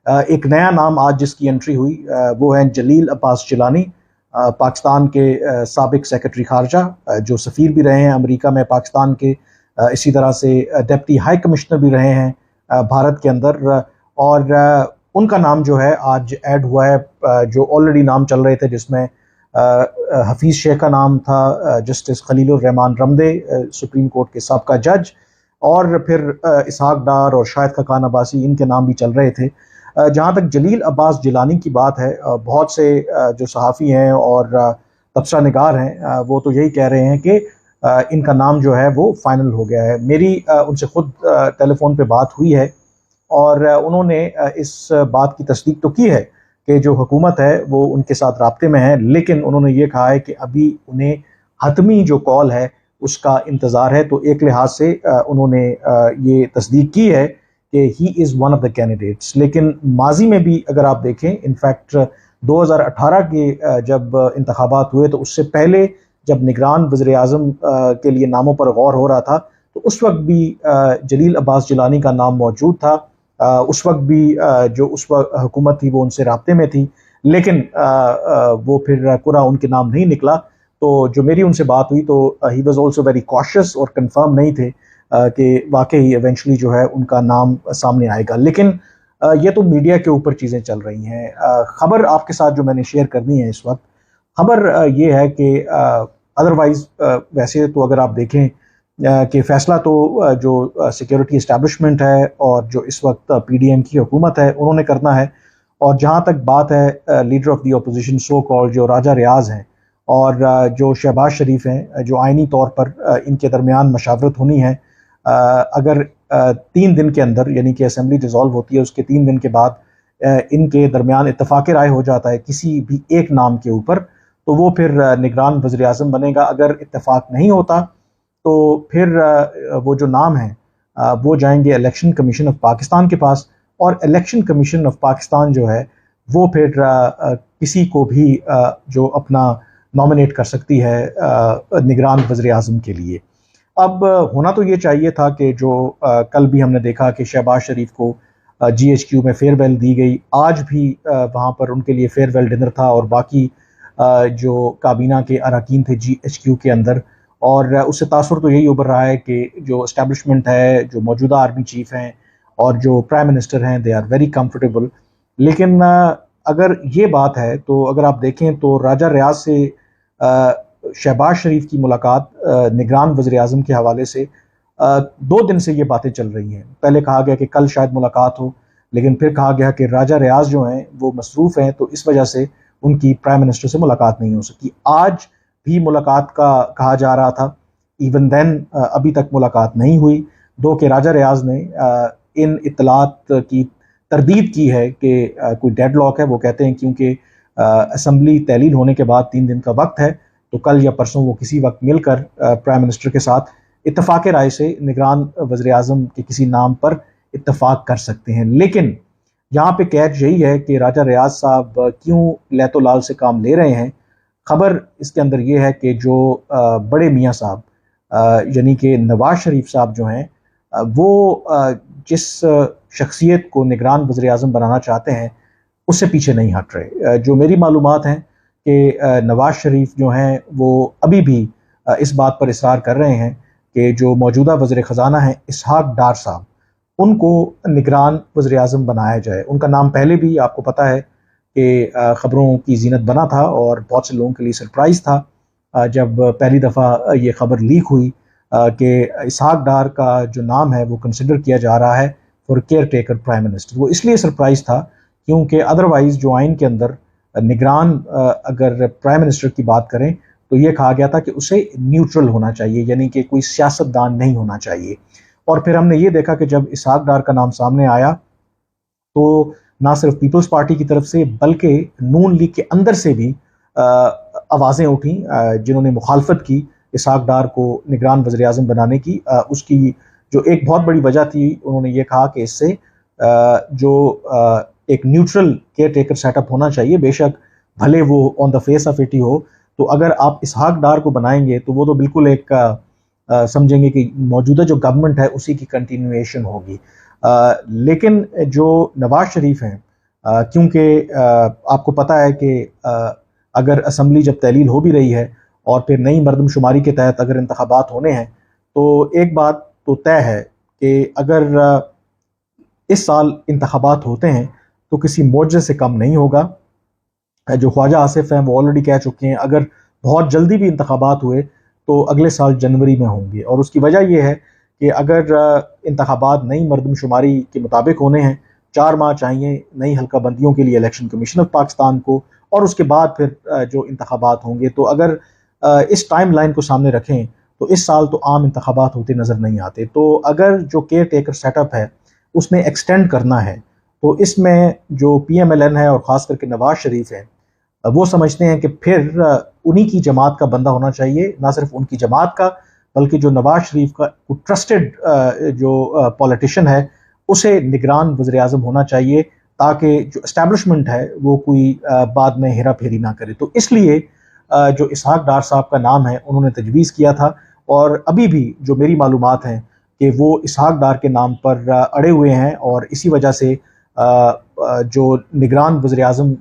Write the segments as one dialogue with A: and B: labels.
A: ایک نیا نام آج جس کی انٹری ہوئی وہ ہیں جلیل عباس جیلانی، پاکستان کے سابق سیکرٹری خارجہ، جو سفیر بھی رہے ہیں امریکہ میں پاکستان کے، اسی طرح سے ڈپٹی ہائی کمشنر بھی رہے ہیں بھارت کے اندر، اور ان کا نام جو ہے آج ایڈ ہوا ہے، جو آلریڈی نام چل رہے تھے جس میں حفیظ شیخ کا نام تھا، جسٹس خلیل الرحمان رمدے سپریم کورٹ کے سابقہ جج، اور پھر اسحاق ڈار اور شاہد خاقان عباسی، ان کے نام بھی چل رہے تھے۔ جہاں تک جلیل عباس جیلانی کی بات ہے، بہت سے جو صحافی ہیں اور تبصرہ نگار ہیں وہ تو یہی کہہ رہے ہیں کہ ان کا نام جو ہے وہ فائنل ہو گیا ہے۔ میری ان سے خود ٹیلی فون پہ بات ہوئی ہے اور انہوں نے اس بات کی تصدیق تو کی ہے کہ جو حکومت ہے وہ ان کے ساتھ رابطے میں ہے، لیکن انہوں نے یہ کہا ہے کہ ابھی انہیں حتمی جو کال ہے اس کا انتظار ہے۔ تو ایک لحاظ سے انہوں نے یہ تصدیق کی ہے کہ he is one of the candidates, لیکن ماضی میں بھی اگر آپ دیکھیں، انفیکٹ 2018 کے جب انتخابات ہوئے تو اس سے پہلے جب نگران وزیر اعظم کے لیے ناموں پر غور ہو رہا تھا تو اس وقت بھی جلیل عباس جیلانی کا نام موجود تھا۔ اس وقت بھی جو اس وقت حکومت تھی وہ ان سے رابطے میں تھی، لیکن وہ پھر قرعہ ان کے نام نہیں نکلا۔ تو جو میری ان سے بات ہوئی تو he was also very cautious اور کنفرم نہیں تھے کہ واقعی ایونچولی جو ہے ان کا نام سامنے آئے گا۔ لیکن یہ تو میڈیا کے اوپر چیزیں چل رہی ہیں۔ خبر آپ کے ساتھ جو میں نے شیئر کرنی ہے اس وقت، خبر یہ ہے کہ ادروائز ویسے تو اگر آپ دیکھیں کہ فیصلہ تو جو سیکیورٹی اسٹیبلشمنٹ ہے اور جو اس وقت پی ڈی ایم کی حکومت ہے انہوں نے کرنا ہے، اور جہاں تک بات ہے لیڈر آف دی اپوزیشن سو کال جو راجہ ریاض ہیں اور جو شہباز شریف ہیں، جو آئینی طور پر ان کے درمیان مشاورت ہونی ہے، اگر 3 دن کے اندر، یعنی کہ اسمبلی ڈیزالو ہوتی ہے اس کے 3 دن کے بعد ان کے درمیان اتفاق رائے ہو جاتا ہے کسی بھی ایک نام کے اوپر، تو وہ پھر نگران وزیر اعظم بنے گا۔ اگر اتفاق نہیں ہوتا تو پھر وہ جو نام ہیں وہ جائیں گے الیکشن کمیشن آف پاکستان کے پاس، اور الیکشن کمیشن آف پاکستان جو ہے وہ پھر کسی کو بھی جو اپنا نامنیٹ کر سکتی ہے نگران وزیر اعظم کے لیے۔ اب ہونا تو یہ چاہیے تھا کہ جو کل بھی ہم نے دیکھا کہ شہباز شریف کو جی ایچ کیو میں فیئر ویل دی گئی، آج بھی وہاں پر ان کے لیے فیئر ویل ڈنر تھا، اور باقی جو کابینہ کے اراکین تھے جی ایچ کیو کے اندر، اور اس سے تاثر تو یہی ابھر رہا ہے کہ جو اسٹیبلشمنٹ ہے، جو موجودہ آرمی چیف ہیں اور جو پرائم منسٹر ہیں، دے آر ویری کمفرٹیبل۔ لیکن اگر یہ بات ہے تو اگر آپ دیکھیں تو راجہ ریاض سے شہباز شریف کی ملاقات نگران وزیر اعظم کے حوالے سے 2 دن سے یہ باتیں چل رہی ہیں۔ پہلے کہا گیا کہ کل شاید ملاقات ہو، لیکن پھر کہا گیا کہ راجہ ریاض جو ہیں وہ مصروف ہیں تو اس وجہ سے ان کی پرائم منسٹر سے ملاقات نہیں ہو سکی۔ آج بھی ملاقات کا کہا جا رہا تھا، ایون دین ابھی تک ملاقات نہیں ہوئی، دو کہ راجہ ریاض نے ان اطلاعات کی تردید کی ہے کہ کوئی ڈیڈ لاک ہے۔ وہ کہتے ہیں کیونکہ اسمبلی تحلیل ہونے کے بعد 3 دن کا وقت ہے، تو کل یا پرسوں وہ کسی وقت مل کر پرائم منسٹر کے ساتھ اتفاق رائے سے نگران وزیر اعظم کے کسی نام پر اتفاق کر سکتے ہیں۔ لیکن یہاں پہ کیچ یہی ہے کہ راجہ ریاض صاحب کیوں لیت و لال سے کام لے رہے ہیں۔ خبر اس کے اندر یہ ہے کہ جو بڑے میاں صاحب یعنی کہ نواز شریف صاحب جو ہیں، وہ جس شخصیت کو نگران وزیر اعظم بنانا چاہتے ہیں اس سے پیچھے نہیں ہٹ رہے۔ جو میری معلومات ہیں کہ نواز شریف جو ہیں وہ ابھی بھی اس بات پر اصرار کر رہے ہیں کہ جو موجودہ وزیر خزانہ ہیں اسحاق ڈار صاحب، ان کو نگران وزیر اعظم بنایا جائے۔ ان کا نام پہلے بھی آپ کو پتہ ہے کہ خبروں کی زینت بنا تھا، اور بہت سے لوگوں کے لیے سرپرائز تھا جب پہلی دفعہ یہ خبر لیک ہوئی کہ اسحاق ڈار کا جو نام ہے وہ کنسیڈر کیا جا رہا ہے for care taker prime minister. وہ اس لیے سرپرائز تھا کیونکہ ادروائز جو آئین کے اندر نگران اگر پرائم منسٹر کی بات کریں تو یہ کہا گیا تھا کہ اسے نیوٹرل ہونا چاہیے، یعنی کہ کوئی سیاست دان نہیں ہونا چاہیے۔ اور پھر ہم نے یہ دیکھا کہ جب اسحاق ڈار کا نام سامنے آیا تو نہ صرف پیپلز پارٹی کی طرف سے بلکہ نون لیگ کے اندر سے بھی آوازیں اٹھیں جنہوں نے مخالفت کی اسحاق ڈار کو نگران وزیر اعظم بنانے کی۔ اس کی جو ایک بہت بڑی وجہ تھی، انہوں نے یہ کہا کہ اس سے جو ایک neutral caretaker setup ہونا چاہیے، بے شک بھلے وہ on the face of it ہی ہو، تو اگر آپ اسحاق ڈار کو بنائیں گے تو وہ تو بالکل ایک سمجھیں گے کہ موجودہ جو گورنمنٹ ہے اسی کی کنٹینیویشن ہوگی۔ لیکن جو نواز شریف ہیں کیونکہ آپ کو پتہ ہے کہ اگر اسمبلی جب تحلیل ہو بھی رہی ہے اور پھر نئی مردم شماری کے تحت اگر انتخابات ہونے ہیں تو ایک بات تو طے ہے کہ اگر اس سال انتخابات ہوتے ہیں تو کسی معجزے سے کم نہیں ہوگا. جو خواجہ آصف ہیں وہ آلریڈی کہہ چکے ہیں اگر بہت جلدی بھی انتخابات ہوئے تو اگلے سال جنوری میں ہوں گے، اور اس کی وجہ یہ ہے کہ اگر انتخابات نئی مردم شماری کے مطابق ہونے ہیں 4 ماہ چاہیے نئی حلقہ بندیوں کے لیے الیکشن کمیشن آف پاکستان کو، اور اس کے بعد پھر جو انتخابات ہوں گے. تو اگر اس ٹائم لائن کو سامنے رکھیں تو اس سال تو عام انتخابات ہوتے نظر نہیں آتے. تو اگر جو کیئر ٹیکر سیٹ اپ ہے اس نے ایکسٹینڈ کرنا ہے تو اس میں جو پی ایم ایل این ہے اور خاص کر کے نواز شریف ہے وہ سمجھتے ہیں کہ پھر انہی کی جماعت کا بندہ ہونا چاہیے، نہ صرف ان کی جماعت کا بلکہ جو نواز شریف کا ٹرسٹڈ جو پولیٹیشین ہے اسے نگران وزیر اعظم ہونا چاہیے، تاکہ جو اسٹیبلشمنٹ ہے وہ کوئی بعد میں ہیرا پھیری نہ کرے. تو اس لیے جو اسحاق ڈار صاحب کا نام ہے انہوں نے تجویز کیا تھا، اور ابھی بھی جو میری معلومات ہیں کہ وہ اسحاق ڈار کے نام پر اڑے ہوئے ہیں، اور اسی وجہ سے جو نگران وزیر اعظم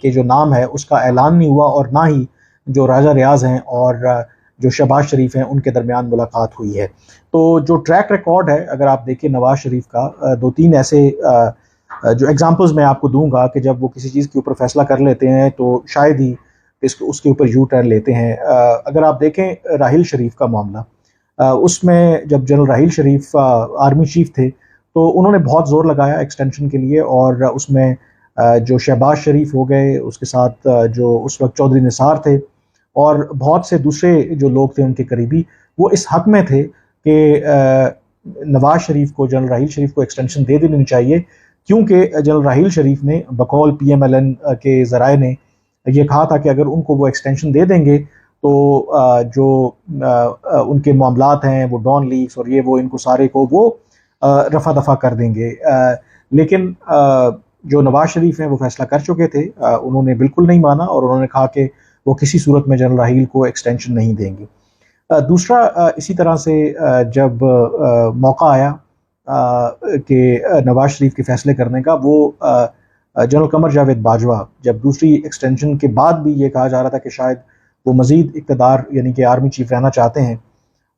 A: کے جو نام ہے اس کا اعلان نہیں ہوا، اور نہ ہی جو راجہ ریاض ہیں اور جو شہباز شریف ہیں ان کے درمیان ملاقات ہوئی ہے. تو جو ٹریک ریکارڈ ہے اگر آپ دیکھیں نواز شریف کا، 2-3 ایسے جو ایگزامپلز میں آپ کو دوں گا کہ جب وہ کسی چیز کے اوپر فیصلہ کر لیتے ہیں تو شاید ہی اس کے اوپر یو ٹرن لیتے ہیں. اگر آپ دیکھیں راحیل شریف کا معاملہ، اس میں جب general Raheel Sharif army chief تھے تو انہوں نے بہت زور لگایا ایکسٹینشن کے لیے، اور اس میں جو شہباز شریف ہو گئے، اس کے ساتھ جو اس وقت چودھری نثار تھے اور بہت سے دوسرے جو لوگ تھے ان کے قریبی، وہ اس حق میں تھے کہ نواز شریف کو، جنرل راحیل شریف کو ایکسٹینشن دے دینی چاہیے، کیونکہ جنرل راحیل شریف نے بقول پی ایم ایل این کے ذرائع نے یہ کہا تھا کہ اگر ان کو وہ ایکسٹینشن دے دیں گے تو جو ان کے معاملات ہیں وہ ڈان لیکس اور یہ وہ ان کو سارے کو وہ رفع دفع کر دیں گے. لیکن جو نواز شریف ہیں وہ فیصلہ کر چکے تھے، انہوں نے بالکل نہیں مانا، اور انہوں نے کہا کہ وہ کسی صورت میں جنرل راحیل کو ایکسٹینشن نہیں دیں گے. دوسرا اسی طرح سے جب موقع آیا کہ نواز شریف کے فیصلے کرنے کا، وہ جنرل قمر جاوید باجوہ جب دوسری ایکسٹینشن کے بعد بھی یہ کہا جا رہا تھا کہ شاید وہ مزید اقتدار یعنی کہ آرمی چیف رہنا چاہتے ہیں،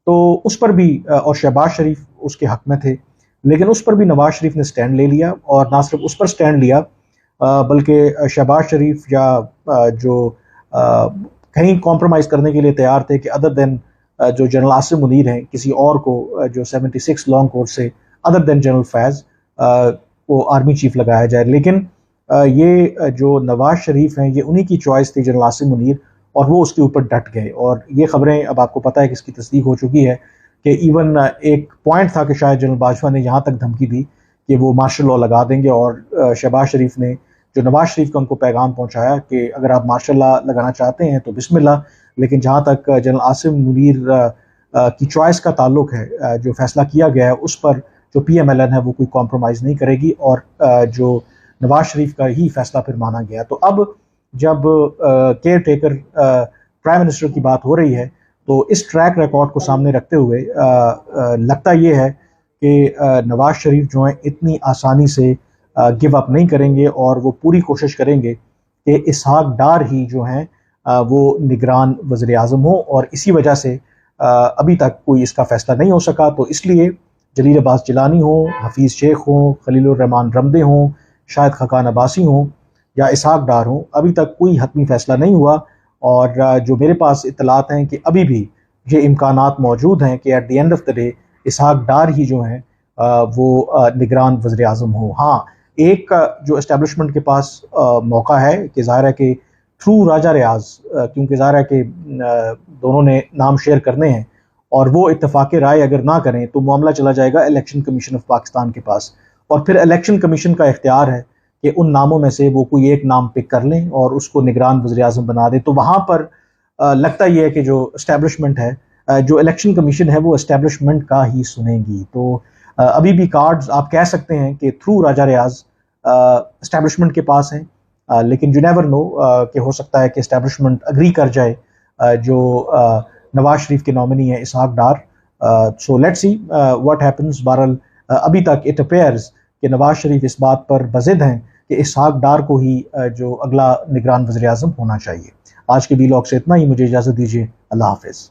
A: تو اس پر بھی اور شہباز شریف اس کے حق میں تھے، لیکن اس پر بھی نواز شریف نے سٹینڈ لے لیا، اور نہ صرف اس پر سٹینڈ لیا بلکہ شہباز شریف یا جو کہیں کمپرومائز کرنے کے لیے تیار تھے کہ ادر دین جو جنرل عاصم منیر ہیں کسی اور کو جو 76 لانگ کورٹ سے ادر دین جنرل فیض وہ آرمی چیف لگایا جائے. لیکن یہ جو نواز شریف ہیں یہ انہی کی چوائس تھی جنرل عاصم منیر، اور وہ اس کے اوپر ڈٹ گئے. اور یہ خبریں اب آپ کو پتہ ہے کہ اس کی تصدیق ہو چکی ہے کہ ایون ایک پوائنٹ تھا کہ شاید جنرل باجوہ نے یہاں تک دھمکی دی کہ وہ مارشل لاء لگا دیں گے، اور شہباز شریف نے جو نواز شریف کا ان کو پیغام پہنچایا کہ اگر آپ مارشل لاء لگانا چاہتے ہیں تو بسم اللہ، لیکن جہاں تک جنرل عاصم منیر کی چوائس کا تعلق ہے، جو فیصلہ کیا گیا ہے اس پر جو پی ایم ایل این ہے وہ کوئی کمپرومائز نہیں کرے گی، اور جو نواز شریف کا ہی فیصلہ پھر مانا گیا. تو اب جب کیئر ٹیکر پرائم منسٹر کی بات ہو رہی ہے تو اس ٹریک ریکارڈ کو سامنے رکھتے ہوئے لگتا یہ ہے کہ نواز شریف جو ہیں اتنی آسانی سے گیو اپ نہیں کریں گے، اور وہ پوری کوشش کریں گے کہ اسحاق ڈار ہی جو ہیں وہ نگران وزیر اعظم ہوں، اور اسی وجہ سے ابھی تک کوئی اس کا فیصلہ نہیں ہو سکا. تو اس لیے جلیل عباس جیلانی ہوں، حفیظ شیخ ہوں، خلیل الرحمان رمدے ہوں، شاہد خاقان عباسی ہوں یا اسحاق ڈار ہوں، ابھی تک کوئی حتمی فیصلہ نہیں ہوا. اور جو میرے پاس اطلاعات ہیں کہ ابھی بھی یہ امکانات موجود ہیں کہ at the end of the day Ishaq Dar ہی جو ہیں وہ نگران وزیر اعظم ہوں. ہاں، ایک جو اسٹیبلشمنٹ کے پاس موقع ہے کہ ظاہر ہے کہ تھرو راجہ ریاض، کیونکہ ظاہر ہے کہ دونوں نے نام شیئر کرنے ہیں، اور وہ اتفاق رائے اگر نہ کریں تو معاملہ چلا جائے گا الیکشن کمیشن آف پاکستان کے پاس، اور پھر الیکشن کمیشن کا اختیار ہے کہ ان ناموں میں سے وہ کوئی ایک نام پک کر لیں اور اس کو نگران وزیر اعظم بنا دیں. تو وہاں پر لگتا یہ ہے کہ جو اسٹیبلشمنٹ ہے، جو الیکشن کمیشن ہے وہ اسٹیبلشمنٹ کا ہی سنیں گی. تو ابھی بھی کارڈز آپ کہہ سکتے ہیں کہ تھرو راجہ ریاض اسٹیبلشمنٹ کے پاس ہیں، لیکن یو نیور نو کہ ہو سکتا ہے کہ اسٹیبلشمنٹ اگری کر جائے جو نواز شریف کے نامنی ہیں Ishaq Dar. So let's see what happens. بہرحال ابھی تک اٹ اپیئرز کہ نواز شریف اس بات پر بضد ہیں کہ اسحاق ڈار کو ہی جو اگلا نگران وزیر اعظم ہونا چاہیے۔ آج کے وی لاگ سے اتنا ہی، مجھے اجازت دیجیے، اللہ حافظ۔